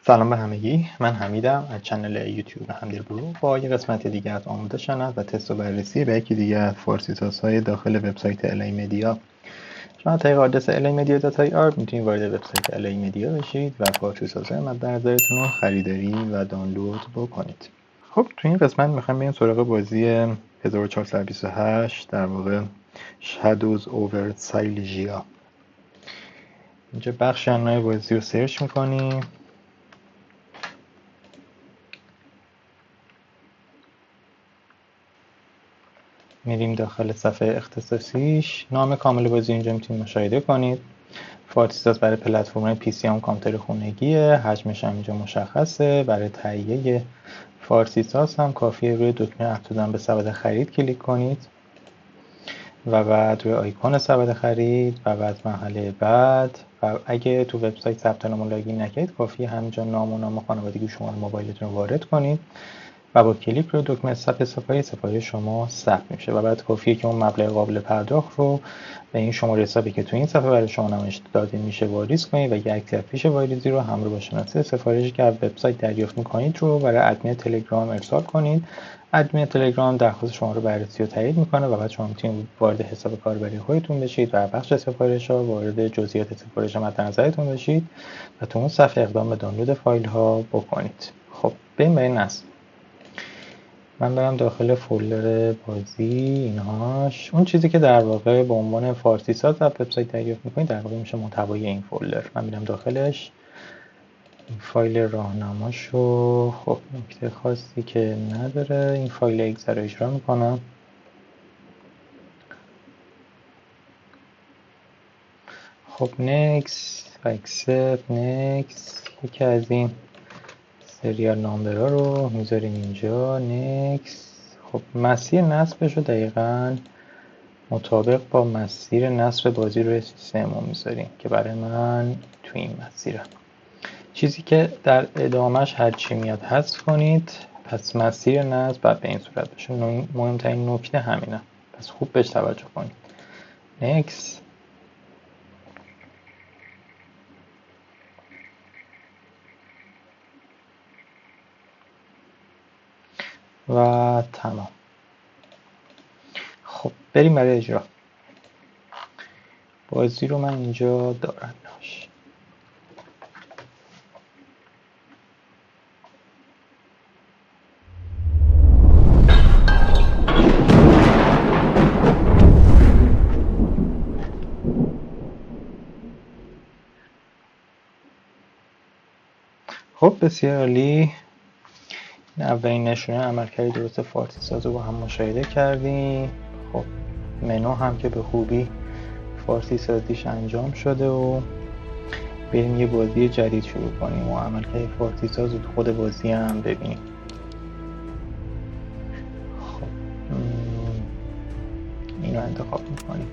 سلام به همگی، من حمیدم از کانال یوتیوب حمیدگروه با یه قسمت دیگه از آموزش شناخت و تست و بررسی به یکی دیگه از فارسی سازهای داخل وبسایت المان مدیا. شما طریق آدرس almanmedia.ir میتونید وارد وبسایت المان مدیا بشید و فارسی سازهای مد نظرتون رو خریداری و دانلود بکنید. خب تو این قسمت میخوام بریم سراغ بازی 1428 در واقع Shadows over Silesia. اینجا بخش عنوان بازی رو سرچ میکنیم. میریم داخل صفحه اختصاصیش. نام کامل بازی اینجا میتونید مشاهده کنید. فارسی ساز برای پلتفرم پی سی هم کامپیوتر خونگیه. حجمش هم اینجا مشخصه. برای تهیه فارسی ساز هم کافیه روی دکمه افزودن به سبد خرید کلیک کنید و بعد روی آیکون سبد خرید و بعد مرحله بعد و اگه تو وبسایت ثبت نام و لاگین نکردید کافیه همینجا نام و نام خانوادگی شما موبایلتون رو وارد کنید و با کلیک روی دکمه ثبت سفارش شما ثبت میشه و بعد کافیه که اون مبلغ قابل پرداخت رو به این شماره حسابی که تو این صفحه برای شما نمایش داده میشه واریز کنید و یک اکتیو فیش واریزی رو همراه با شناسه سفارشی که از وبسایت دریافت میکنید رو برای ادمین تلگرام ارسال کنید. ادمین تلگرام درخواست شما رو بررسی و تایید میکنه و بعد شما میتونید وارد حساب کاربری خودتون بشید و بخش سفارش ها وارد جزئیات سفارش مد نظرتون بشید و تو اون صفحه اقدام به دانلود فایل ها بکنید. خب بریم به این اصل. من برم داخل فولدر بازی اینهاش. اون چیزی که در واقع به عنوان فارسی ساز از وبسایت دریافت می‌کنید در واقع میشه محتوای این فولدر. من میرم داخلش. این فایل راهنماشو خب نکته خاصی که نداره. این فایل اگزر رو اجرا میکنم. خب نکست و اکسپت نکست. یکی از این سریال نامبرها رو میذاریم اینجا. نکست. خب مسیر نصبش رو دقیقاً مطابق با مسیر نصب بازی روی سیستم رو میذاریم که برای من تو این مسیره. چیزی که در ادامهش هرچی میاد حذف کنید. پس مسیر نصب باید به این صورت باشه. مهمترین نکته همینه، پس خوب بهش توجه کنید. نکست و تمام. خب بریم برای اجرا. بازی رو من اینجا دارم. خب بسیار عالی. اولین نشونه عملکرد درست فارسی ساز رو با هم مشاهده کردیم. خب منو هم که به خوبی فارسی سازیش انجام شده و بریم یه بازی جدید شروع کنیم و عملکرد فارسی ساز رو خود بازی هم ببینیم. خب اینو انتخاب میکنیم.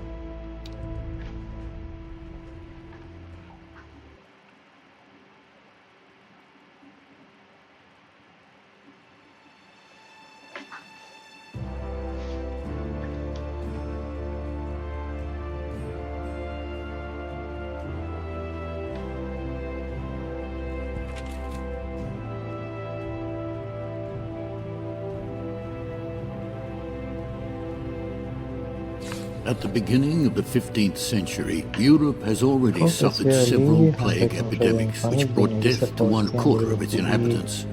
At the beginning of the 15th century, Europe has already suffered several plague epidemics which brought death to 1/4 of its inhabitants.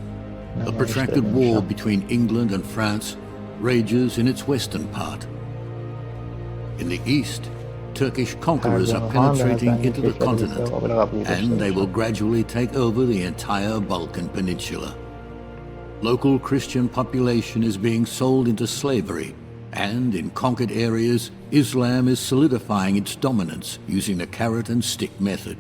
A protracted war between England and France rages in its western part. In the east, Turkish conquerors are penetrating into the continent, and they will gradually take over the entire Balkan Peninsula. Local Christian population is being sold into slavery, and in conquered areas, Islam is solidifying its dominance using the carrot and stick method.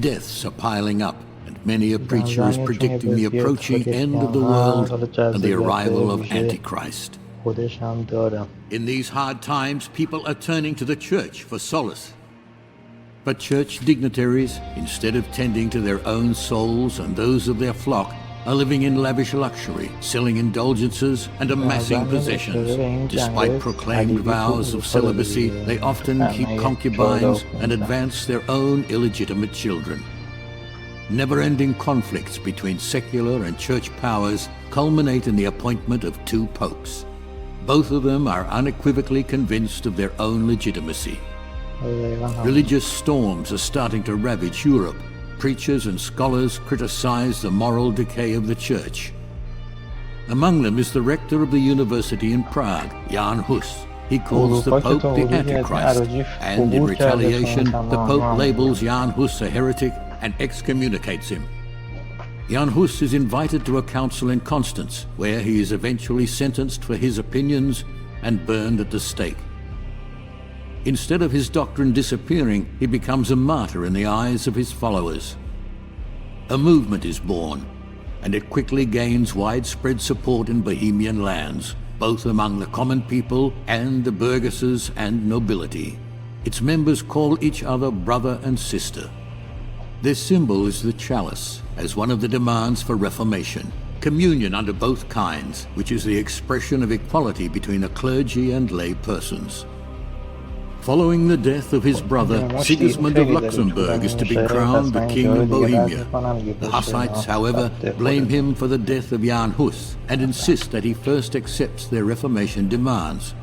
Deaths are piling up, and many a preacher is predicting the approaching end of the world and the arrival of Antichrist. In these hard times, people are turning to the church for solace. But church dignitaries, instead of tending to their own souls and those of their flock, are living in lavish luxury, selling indulgences and amassing possessions. Despite proclaimed vows of celibacy, they often keep concubines and advance their own illegitimate children. Never-ending conflicts between secular and church powers culminate in the appointment of 2 popes. Both of them are unequivocally convinced of their own legitimacy. Religious storms are starting to ravage Europe. Preachers and scholars criticize the moral decay of the church. Among them is the rector of the university in Prague, Jan Hus. He calls the Pope the Antichrist, and in retaliation, the Pope labels Jan Hus a heretic and excommunicates him. Jan Hus is invited to a council in Constance, where he is eventually sentenced for his opinions and burned at the stake. Instead of his doctrine disappearing, he becomes a martyr in the eyes of his followers. A movement is born, and it quickly gains widespread support in Bohemian lands, both among the common people and the burgesses and nobility. Its members call each other brother and sister. Their symbol is the chalice, as one of the demands for reformation, communion under both kinds, which is the expression of equality between the clergy and lay persons. Following the death of his brother, Sigismund of Luxembourg is to be crowned the King of Bohemia. The Hussites, however, blame him for the death of Jan Hus and insist that he first accepts their Reformation demands.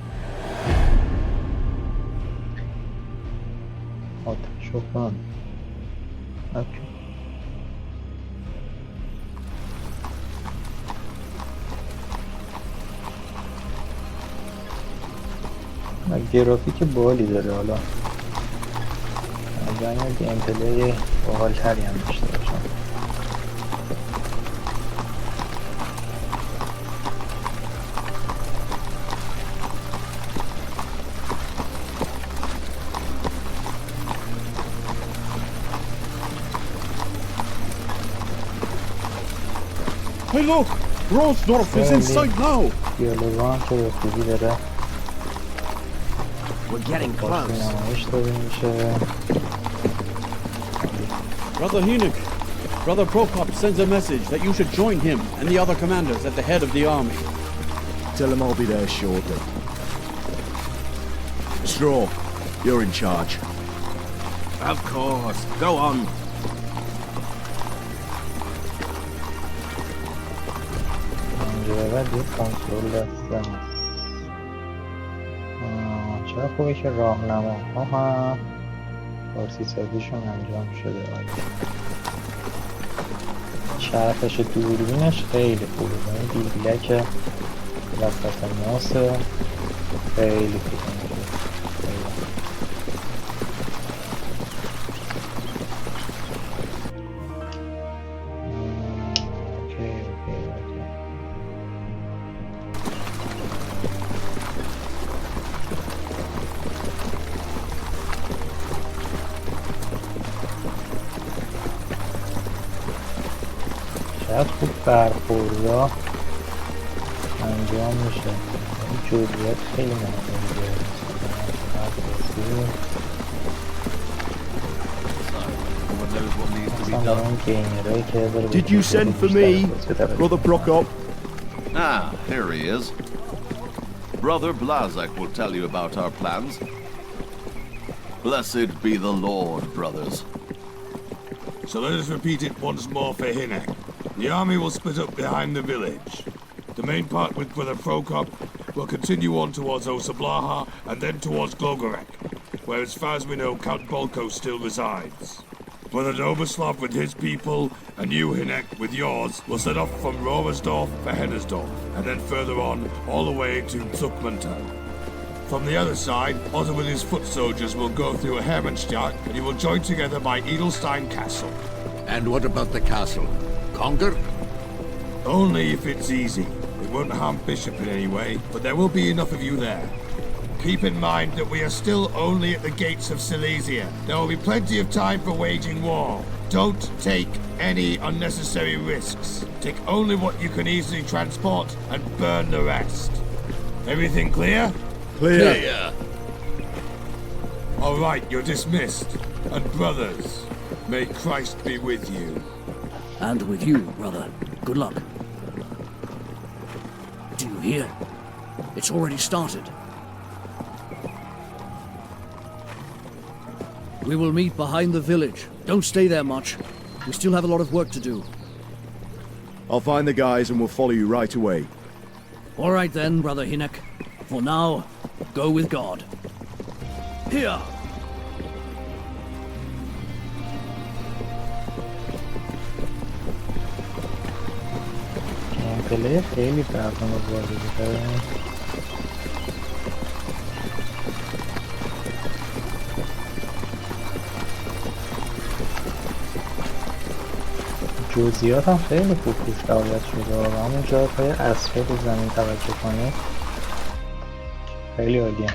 گرافیک بالی داره. حالا اگر گیم پلی باحال‌تری هم داشته باشم. Hey look! Rosdorf is in sight now! دیالوگان که خوبی داره. We're getting close. Brother Hynek, Brother Prokop sends a message that you should join him and the other commanders at the head of the army. Tell him I'll be there shortly. Straw, you're in charge. Of course. Go on. چرا خوبه که راهنماها هم فارسی سازیشون انجام شده. چرخش دوربینش خیلی خوبه. این بیلک وسط ماسه خیلی خوبه. شاید خوب برخوردا انجام میشه. این جزئیات خیلی مهمه. Did you send for me, Brother Prokop? Ah, here he is. Brother Blazak will tell you about our plans. Blessed be the Lord, brothers. So let us repeat it once more for Hynek. The army will split up behind the village. The main part with Brother Prokop will continue on towards Osablaha and then towards Glogorek, where as far as we know Count Bolko still resides. Brother Doberslav with his people and you, Hynek, with yours, will set off from Roversdorf for Hennersdorf and then further on all the way to Zuckmanton. From the other side, Otto with his foot soldiers will go through Hermannstadt and you will join together by Edelstein Castle. And what about the castle? Conquer? Only if it's easy. It won't harm Bishop in any way, but there will be enough of you there. Keep in mind that we are still only at the gates of Silesia. There will be plenty of time for waging war. Don't take any unnecessary risks. Take only what you can easily transport and burn the rest. Everything clear? Clear. All right, you're dismissed. And brothers, may Christ be with you. And with you, brother. Good luck. Do you hear? It's already started. We will meet behind the village. Don't stay there much. We still have a lot of work to do. I'll find the guys and we'll follow you right away. All right then, Brother Hinek. For now, go with God. Here! پلی خیلی فرق متفاوتی داره. جزئیات هم خیلی خوب توش رعایت شده و همون جاهای اصلی به زمین توجه کنید خیلی عالیه.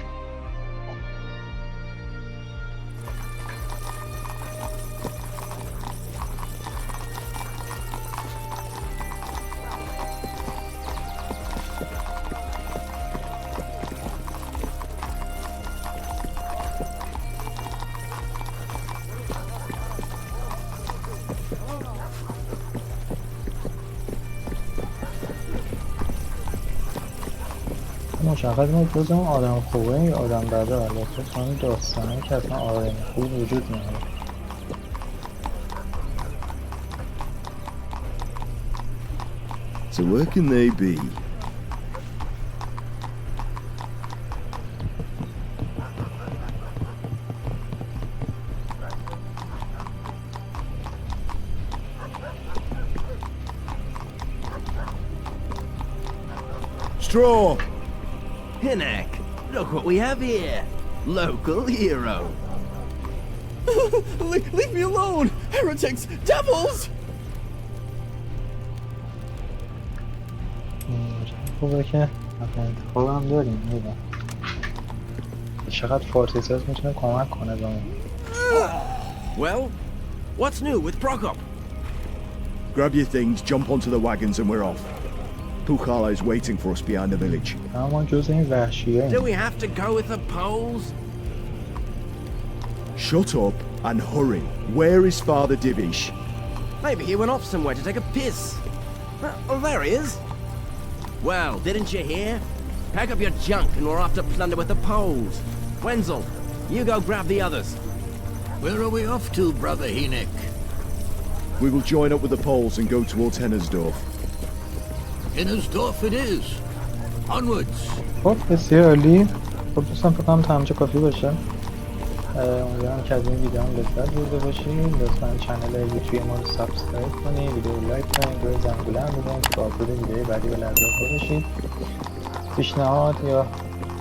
مشخص ما جز اون آدم خوبه یا آدم بده البته چون داستانه که اصلا آدم خوب وجود نداره. So where can they be? Straw! Hinek, look what we have here. Local hero. Leave me alone! Heretics! Devils! خوبه که انتخابم داریم میدونم چقدر فارسی میتونه کمک کنه بهمون. Well, what's new with Prokop? Grab your things, jump onto the wagons and we're off. Pukala is waiting for us behind the village. اما جز این وحشیه Do we have to go with the Poles? Shut up and hurry. Where is Father Divish? Maybe he went off somewhere to take a piss. Oh, there he is. Well, didn't you hear? Pack up your junk and we're off to plunder with the Poles. Wenzel, you go grab the others. Where are we off to, Brother Hinek? We will join up with the Poles and go towards Hennersdorf. Hennersdorf it is. Onwards. خب بسیار عالی. خب دوستان فکر کنم تا همینجا کافی باشه. امیدوارم که از این ویدیو هم لذت برده باشید. لطفا کانال یوتیوب ما رو سابسکرایب کنید، ویدیو رو لایک کنید، روی زنگوله هم بزنید که با آپلود ویدیوهای بعدی به لحظه باشید. پیشنهاد یا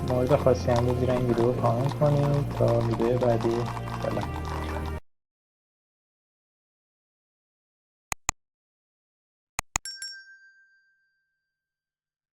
مورد خاصی هم رو زیر این ویدیو کامنت کنید تا ویدیو بعدی. فعلا